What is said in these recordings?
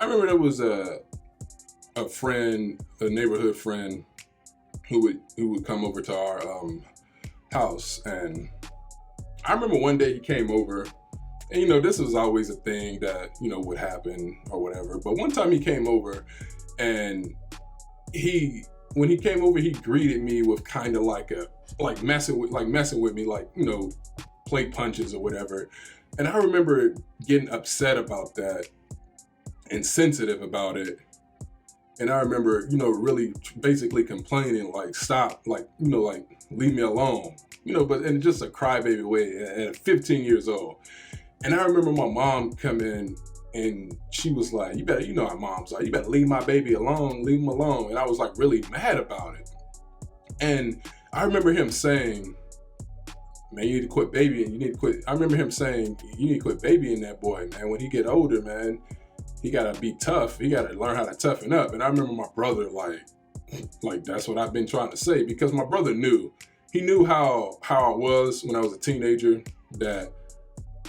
I remember there was a friend, a neighborhood friend, who would come over to our house, and I remember one day he came over, and this was always a thing that would happen or whatever. But one time he came over, and when he came over, he greeted me with kind of like messing with me, plate punches or whatever. And I remember getting upset about that and sensitive about it. And I remember, really basically complaining, like, stop, leave me alone, but in just a crybaby way at 15 years old. And I remember my mom come in and she was like, you better, how moms are, you better leave my baby alone, leave him alone. And I was like really mad about it. And I remember him saying, man, you need to quit babying. You need to quit. I remember him saying, you need to quit babying that boy, man. When he get older, man, he got to be tough. He got to learn how to toughen up. And I remember my brother, like that's what I've been trying to say, because my brother knew. He knew how I was when I was a teenager, that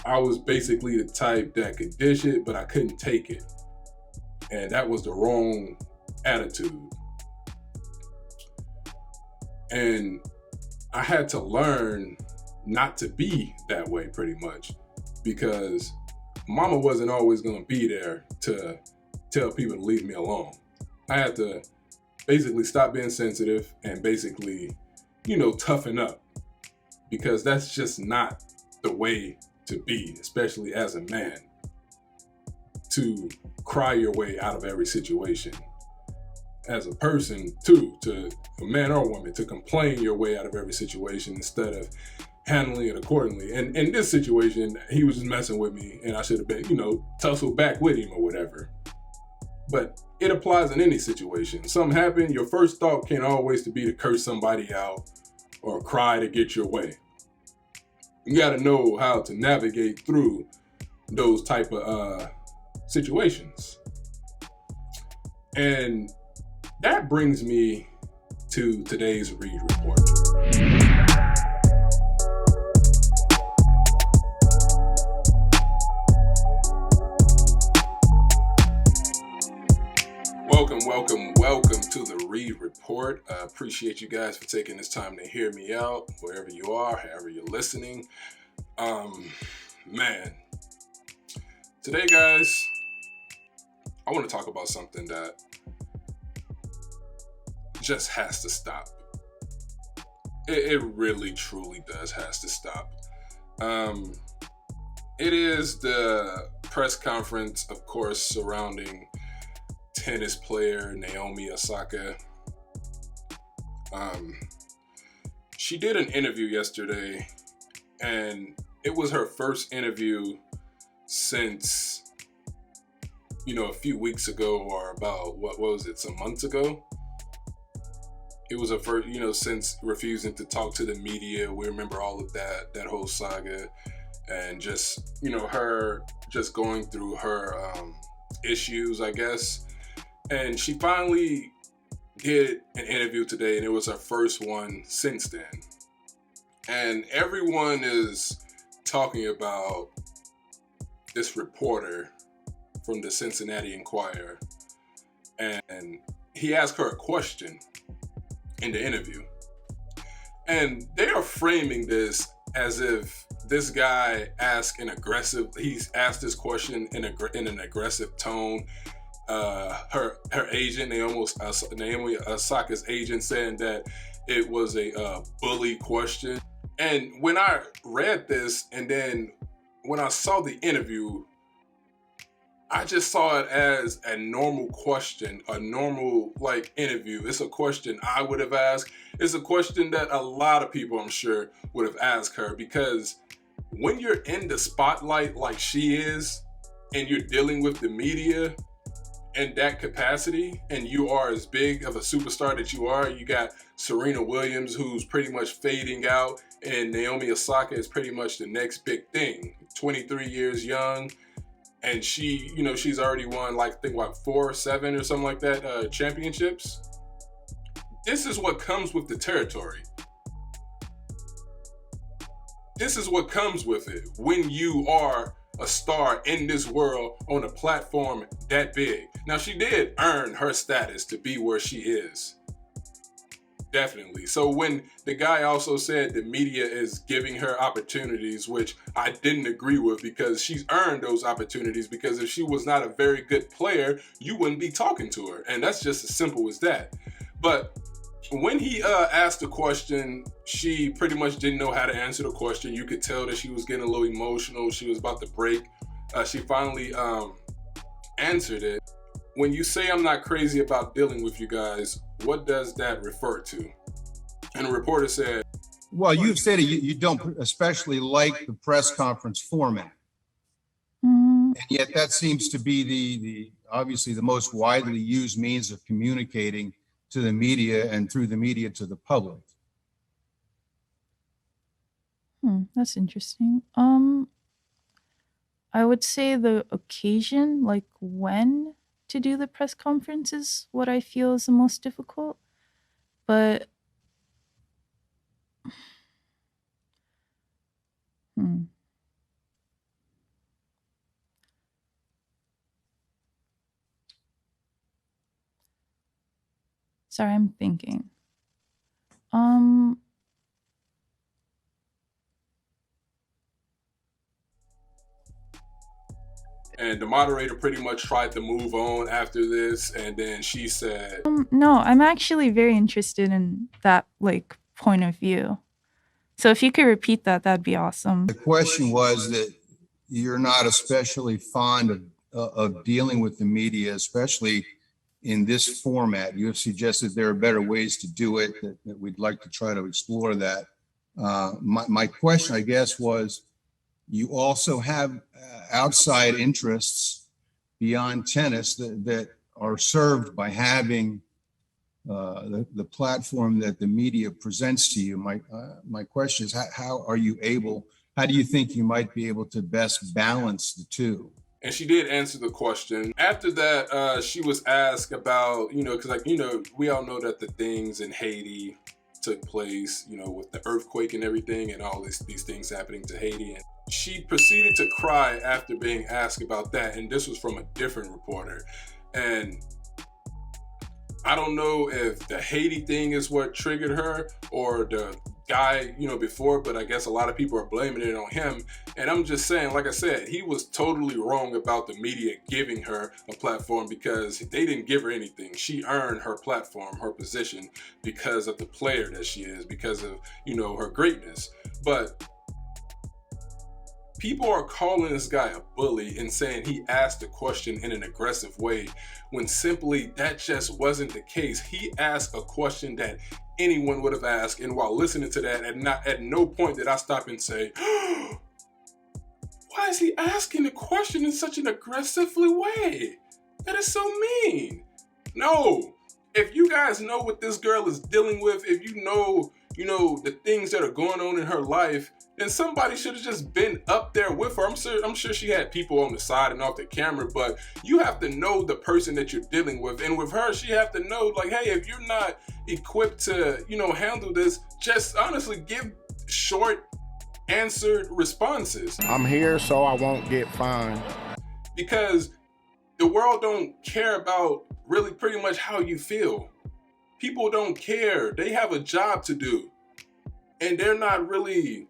I was basically the type that could dish it, but I couldn't take it. And that was the wrong attitude. And I had to learn not to be that way, pretty much, because mama wasn't always going to be there to tell people to leave me alone. I had to basically stop being sensitive and basically, toughen up, because that's just not the way to be, especially as a man, to cry your way out of every situation. As a person, too, to a man or a woman, to complain your way out of every situation instead of handling it accordingly. And in this situation, he was just messing with me, and I should have been, tussled back with him or whatever. But it applies in any situation. Something happened, your first thought can't always be to curse somebody out or cry to get your way. You got to know how to navigate through those type of situations. And that brings me to today's Reed Report. Welcome to the Reed Report. I appreciate you guys for taking this time to hear me out, wherever you are, however you're listening. Man, today, guys, I want to talk about something that just has to stop. It really, truly has to stop. It is the press conference, of course, surrounding tennis player Naomi Osaka. She did an interview yesterday, and it was her first interview since, a few weeks ago, or about, what was it, some months ago? It was her first, since refusing to talk to the media. We remember all of that whole saga, and just, her just going through her issues, I guess. And she finally did an interview today, and it was her first one since then. And everyone is talking about this reporter from the Cincinnati Enquirer. And he asked her a question in the interview. And they are framing this as if this guy he's asked this question in an aggressive tone. Her agent, Naomi Osaka's agent, saying that it was a bully question. And when I read this, and then when I saw the interview, I just saw it as a normal question, a normal interview. It's a question I would have asked. It's a question that a lot of people, I'm sure, would have asked her, because when you're in the spotlight like she is, and you're dealing with the media in that capacity, and you are as big of a superstar that you are, you got Serena Williams, who's pretty much fading out, and Naomi Osaka is pretty much the next big thing. 23 years young, and she, she's already won 4, 7 or something like that, championships. This is what comes with the territory. This is what comes with it when you are a star in this world on a platform that big. Now, she did earn her status to be where she is. Definitely. So when the guy also said the media is giving her opportunities, which I didn't agree with, because she's earned those opportunities, because if she was not a very good player, you wouldn't be talking to her. And that's just as simple as that. But when he asked the question, she pretty much didn't know how to answer the question. You could tell that she was getting a little emotional. She was about to break. She finally answered it. When you say I'm not crazy about dealing with you guys, what does that refer to? And the reporter said, well, you've said you don't especially like the press conference format. Mm, And yet that seems to be the obviously the most widely used means of communicating to the media and through the media to the public. that's interesting. I would say the occasion, like when to do the press conference, is what I feel is the most difficult. But hmm. Sorry, I'm thinking. and the moderator pretty much tried to move on after this. And then she said, No, I'm actually very interested in that like point of view. So if you could repeat that, that'd be awesome. The question was that you're not especially fond of dealing with the media, especially in this format. You have suggested there are better ways to do it, that we'd like to try to explore that. My question, I guess, was you also have outside interests beyond tennis that are served by having the platform that the media presents to you. My question is, how do you think you might be able to best balance the two? and she did answer the question. After that, she was asked about, because we all know that the things in Haiti took place, with the earthquake and everything, and all these things happening to Haiti. And she proceeded to cry after being asked about that. And this was from a different reporter. And I don't know if the Haiti thing is what triggered her or the guy, before, but I guess a lot of people are blaming it on him. And I'm just saying, like I said, he was totally wrong about the media giving her a platform, because they didn't give her anything. She earned her platform, her position, because of the player that she is, because of, her greatness. But people are calling this guy a bully and saying he asked the question in an aggressive way, when simply that just wasn't the case. He asked a question that anyone would have asked, and while listening to that, at no point did I stop and say, why is he asking the question in such an aggressive way? That is so mean. No. If you guys know what this girl is dealing with, if you know, the things that are going on in her life, then somebody should have just been up there with her. I'm sure she had people on the side and off the camera, but you have to know the person that you're dealing with. And with her, she have to know, like, hey, if you're not equipped to, handle this, just honestly give short answered responses. I'm here so I won't get fined. Because the world don't care about really pretty much how you feel. People don't care. They have a job to do. And they're not really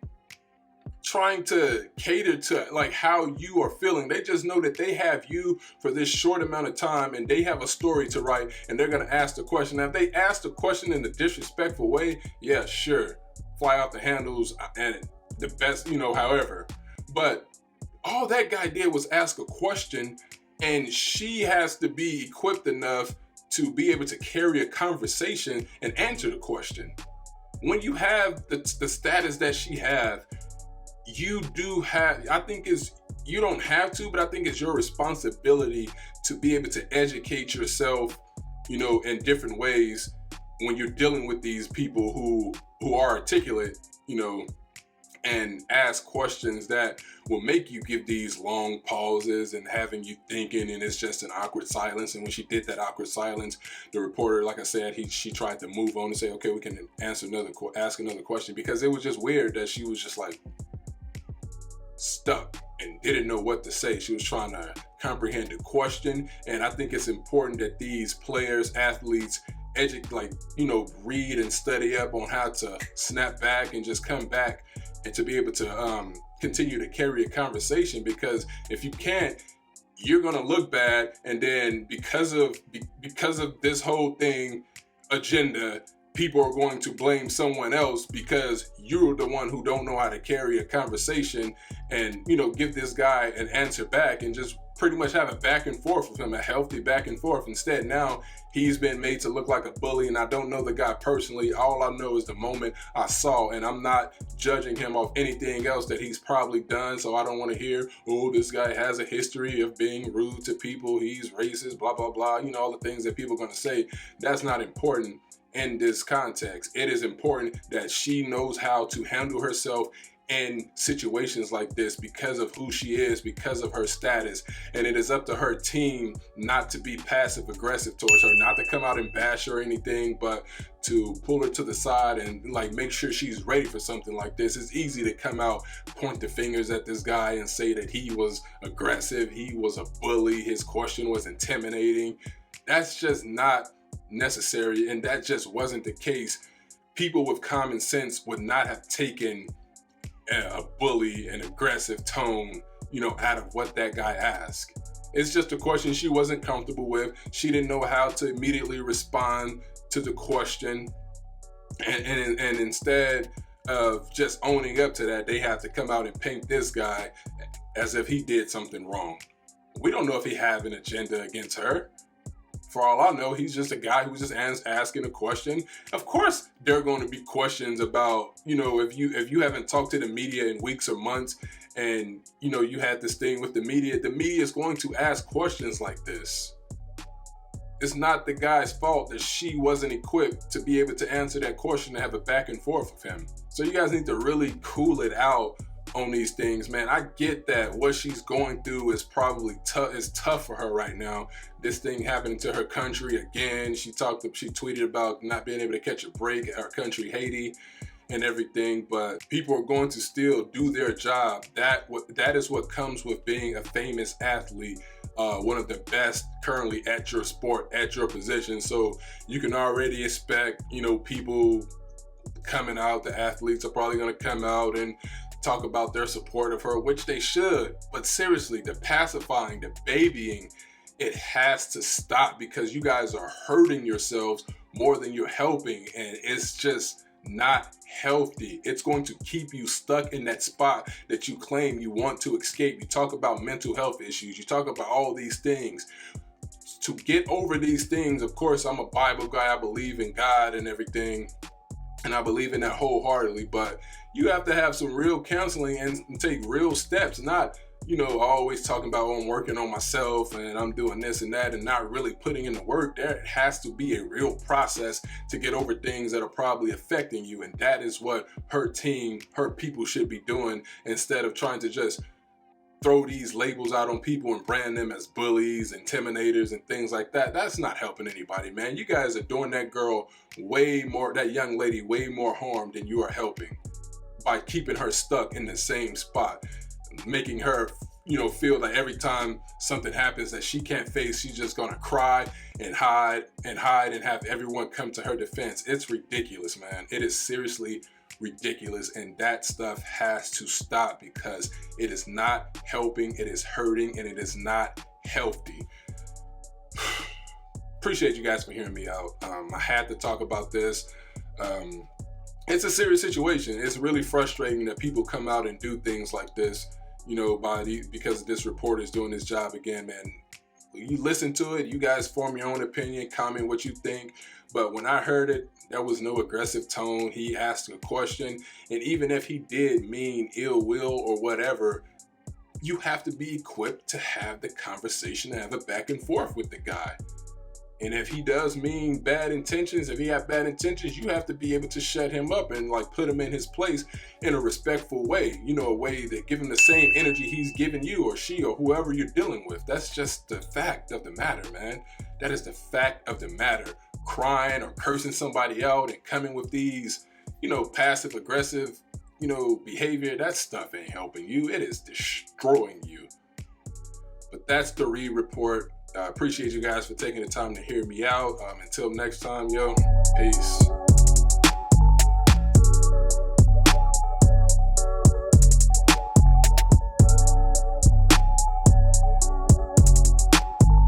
trying to cater to like how you are feeling. They just know that they have you for this short amount of time, and they have a story to write, and they're going to ask the question. Now, if they ask the question in a disrespectful way, yeah, sure, fly out the handles and the best, however. But all that guy did was ask a question, and she has to be equipped enough to be able to carry a conversation and answer the question. When you have the status that she have, you do have, you don't have to, but I think it's your responsibility to be able to educate yourself, in different ways when you're dealing with these people who are articulate, and ask questions that will make you give these long pauses and having you thinking, and it's just an awkward silence. And when she did that awkward silence, the reporter, like I said, she tried to move on and say, okay, we can ask another question, because it was just weird that she was just like stuck. and didn't know what to say. She was trying to comprehend the question. And I think it's important that these players, athletes, read and study up on how to snap back and just come back and to be able to continue to carry a conversation. Because if you can't, you're gonna look bad, and then because of this whole thing agenda, people are going to blame someone else because you're the one who don't know how to carry a conversation and, give this guy an answer back and just pretty much have a back and forth with him, a healthy back and forth. Instead, now he's been made to look like a bully, and I don't know the guy personally. All I know is the moment I saw, and I'm not judging him off anything else that he's probably done, so I don't want to hear, oh, this guy has a history of being rude to people, he's racist, blah, blah, blah, all the things that people are going to say. That's not important in this context. It is important that she knows how to handle herself in situations like this because of who she is, because of her status. And it is up to her team not to be passive aggressive towards her, not to come out and bash her or anything, but to pull her to the side and make sure she's ready for something like this. It's easy to come out, point the fingers at this guy and say that he was aggressive, he was a bully, his question was intimidating. That's just not necessary, and that just wasn't the case. People with common sense would not have taken a bully and aggressive tone, out of what that guy asked. It's just a question she wasn't comfortable with. She didn't know how to immediately respond to the question, and instead of just owning up to that, they have to come out and paint this guy as if he did something wrong. We don't know if he have an agenda against her. For all I know, he's just a guy who's just asking a question. Of course, there are going to be questions about, if you haven't talked to the media in weeks or months, and you had this thing with the media is going to ask questions like this. It's not the guy's fault that she wasn't equipped to be able to answer that question and have a back and forth with him. So you guys need to really cool it out on these things, man. I get that what she's going through is probably tough for her right now. This thing happening to her country again. She tweeted about not being able to catch a break at her country, Haiti, and everything. But people are going to still do their job. That is what comes with being a famous athlete, one of the best currently at your sport, at your position. So you can already expect, people coming out. The athletes are probably going to come out and talk about their support of her, which they should. But seriously, the pacifying, the babying, it has to stop, because you guys are hurting yourselves more than you're helping, and it's just not healthy. It's going to keep you stuck in that spot that you claim you want to escape. You talk about mental health issues, you talk about all these things. To get over these things, of course, I'm a Bible guy, I believe in God and everything, and I believe in that wholeheartedly, but you have to have some real counseling and take real steps, not, always talking about, oh, I'm working on myself and I'm doing this and that and not really putting in the work. There has to be a real process to get over things that are probably affecting you. And that is what her team, her people should be doing, instead of trying to just throw these labels out on people and brand them as bullies, intimidators, and things like that. That's not helping anybody, man. You guys are doing that young lady way more harm than you are helping by keeping her stuck in the same spot, making her, feel like every time something happens that she can't face, she's just gonna cry and hide and have everyone come to her defense. It's ridiculous, man. It is seriously ridiculous, and that stuff has to stop, because it is not helping, it is hurting, and it is not healthy. Appreciate you guys for hearing me out. I had to talk about this. It's a serious situation. It's really frustrating that people come out and do things like this, because this reporter is doing his job again, man. You listen to it, you guys form your own opinion, comment what you think. But when I heard it, there was no aggressive tone. He asked a question, and even if he did mean ill will or whatever, you have to be equipped to have the conversation and have a back and forth with the guy. And if he does mean bad intentions, if he have bad intentions, you have to be able to shut him up and put him in his place in a respectful way, a way that give him the same energy he's giving you, or she, or whoever you're dealing with. That's just the fact of the matter, man. That is the fact of the matter. Crying or cursing somebody out and coming with these, passive aggressive behavior, that stuff ain't helping you. It is destroying you. But that's the Reed Report. I appreciate you guys for taking the time to hear me out. Until next time, yo, peace.